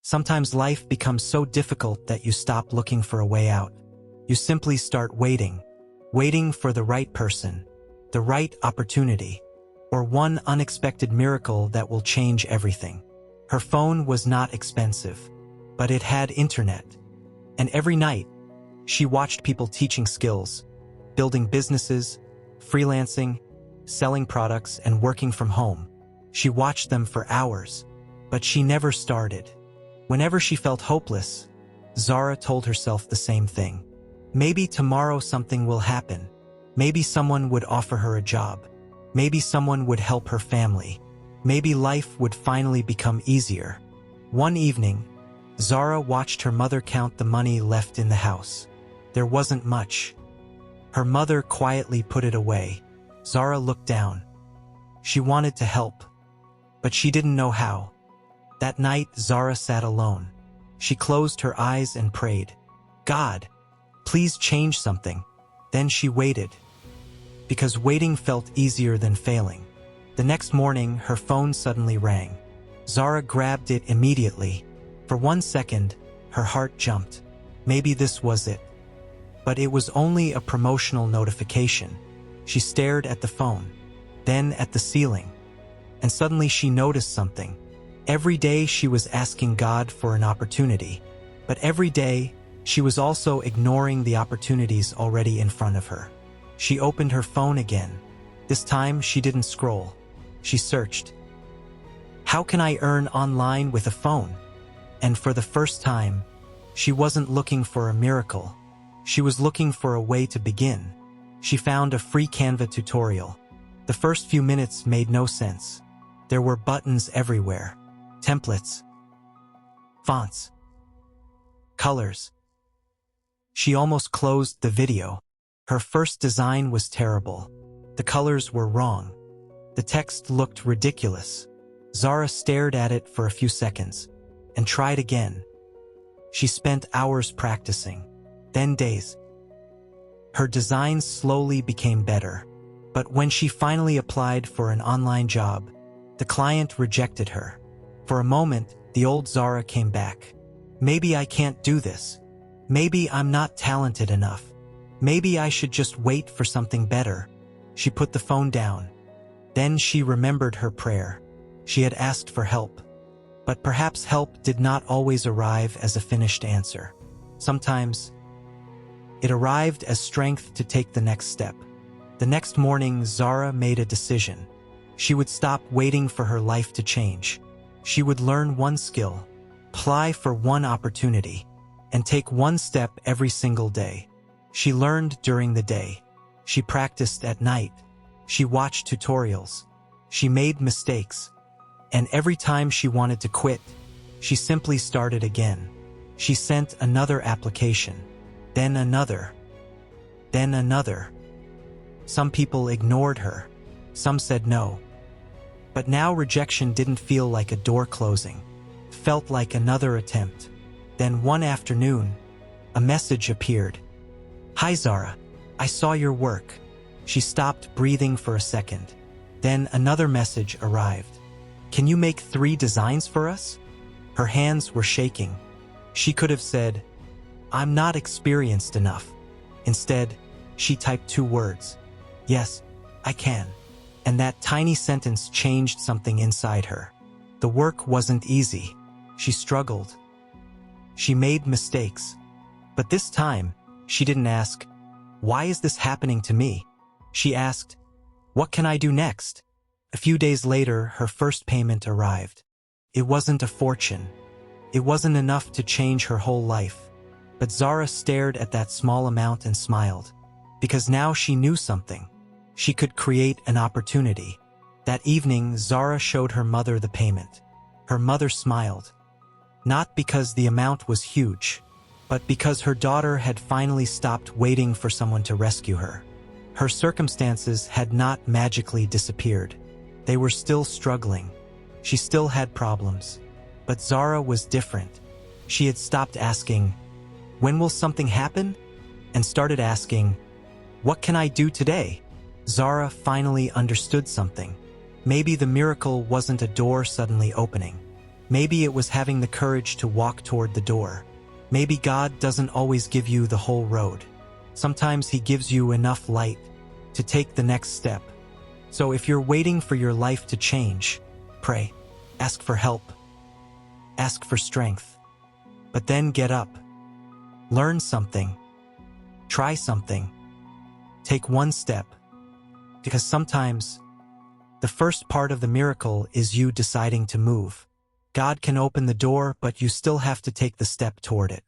Sometimes life becomes so difficult that you stop looking for a way out. You simply start waiting for the right person, the right opportunity, or one unexpected miracle that will change everything. Her phone was not expensive, but it had internet. And every night, she watched people teaching skills, building businesses, freelancing, selling products, and working from home. She watched them for hours, but she never started. Whenever she felt hopeless, Zara told herself the same thing. Maybe tomorrow something will happen. Maybe someone would offer her a job. Maybe someone would help her family. Maybe life would finally become easier. One evening, Zara watched her mother count the money left in the house. There wasn't much. Her mother quietly put it away. Zara looked down. She wanted to help, but she didn't know how. That night, Zara sat alone. She closed her eyes and prayed, "God, please change something." Then she waited, because waiting felt easier than failing. The next morning, her phone suddenly rang. Zara grabbed it immediately. For 1 second, her heart jumped. Maybe this was it. But it was only a promotional notification. She stared at the phone, then at the ceiling, and suddenly she noticed something. Every day she was asking God for an opportunity, but every day she was also ignoring the opportunities already in front of her. She opened her phone again. This time she didn't scroll. She searched. How can I earn online with a phone? And for the first time, she wasn't looking for a miracle. She was looking for a way to begin. She found a free Canva tutorial. The first few minutes made no sense. There were buttons everywhere. Templates, fonts, colors. She almost closed the video. Her first design was terrible. The colors were wrong. The text looked ridiculous. Zara stared at it for a few seconds and tried again. She spent hours practicing, then days. Her designs slowly became better, but when she finally applied for an online job, the client rejected her. For a moment, the old Zara came back. Maybe I can't do this. Maybe I'm not talented enough. Maybe I should just wait for something better. She put the phone down. Then she remembered her prayer. She had asked for help. But perhaps help did not always arrive as a finished answer. Sometimes, it arrived as strength to take the next step. The next morning, Zara made a decision. She would stop waiting for her life to change. She would learn one skill, apply for one opportunity, and take one step every single day. She learned during the day. She practiced at night. She watched tutorials. She made mistakes. And every time she wanted to quit, she simply started again. She sent another application, then another, then another. Some people ignored her. Some said no. But now rejection didn't feel like a door closing. It felt like another attempt. Then one afternoon, a message appeared. "Hi Zara, I saw your work." She stopped breathing for a second. Then another message arrived. "Can you make 3 designs for us?" Her hands were shaking. She could have said, "I'm not experienced enough." Instead, she typed 2 words. "Yes, I can." And that tiny sentence changed something inside her. The work wasn't easy. She struggled. She made mistakes. But this time, she didn't ask, "Why is this happening to me?" She asked, "What can I do next?" A few days later, her first payment arrived. It wasn't a fortune. It wasn't enough to change her whole life. But Zara stared at that small amount and smiled. Because now she knew something. She could create an opportunity. That evening, Zara showed her mother the payment. Her mother smiled. Not because the amount was huge, but because her daughter had finally stopped waiting for someone to rescue her. Her circumstances had not magically disappeared. They were still struggling. She still had problems. But Zara was different. She had stopped asking, "When will something happen?" and started asking, "What can I do today?" Zara finally understood something. Maybe the miracle wasn't a door suddenly opening. Maybe it was having the courage to walk toward the door. Maybe God doesn't always give you the whole road. Sometimes He gives you enough light to take the next step. So if you're waiting for your life to change, pray, ask for help, ask for strength. But then get up. Learn something. Try something. Take one step. Because sometimes, the first part of the miracle is you deciding to move. God can open the door, but you still have to take the step toward it.